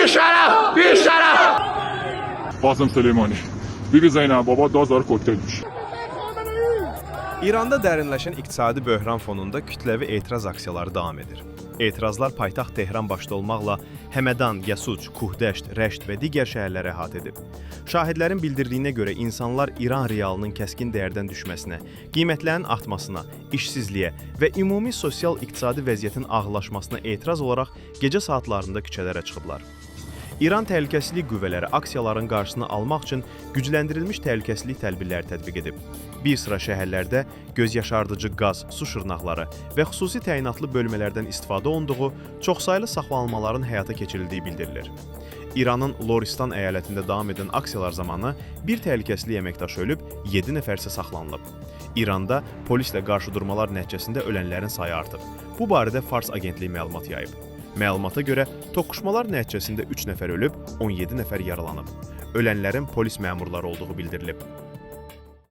بیشرف بیشرف Qasım Süleymani, Bibi Zeynəb baba dazar kokteylmiş. İranda dərinləşən iqtisadi böhran fonunda kütləvi etiraz aksiyaları davam edir. Etirazlar paytaxt Tehran başda olmaqla Həmədan, Yəsuc, Kuhdəşt, Rəşt və digər şəhərləri əhatə edib. Şahidlərin bildirdiyinə görə insanlar İran realının kəskin dəyərdən düşməsinə, qiymətlərin artmasına, işsizliyə və ümumi sosial-iqtisadi vəziyyətin ağırlaşmasına etiraz olaraq gecə saatlarında küçələrə çıxıblar. İran Təhlükəsizlik Qüvvələri aksiyaların qarşısını almaq üçün gücləndirilmiş təhlükəsizlik tədbirləri tətbiq edib. Bir sıra şəhərlərdə gözyaşardıcı qaz, su şırnaqları və xüsusi təyinatlı bölmələrdən istifadə olunduğu, çoxsaylı saxlanmaların həyata keçirildiyi bildirilir. İranın Loristan əyalətində davam edən aksiyalar zamanı bir təhlükəsizlik əməkdaşı ölüb, 7 nəfər isə saxlanılıb. İranda polislə qarşıdurmalar nəticəsində ölənlərin sayı artıb. Bu barədə Fars agentliyi məlumat yayıb. Məlumata görə, toqquşmalar nəticəsində 3 nəfər ölüb, 17 nəfər yaralanıb. Ölənlərin polis məmurları olduğu bildirilib.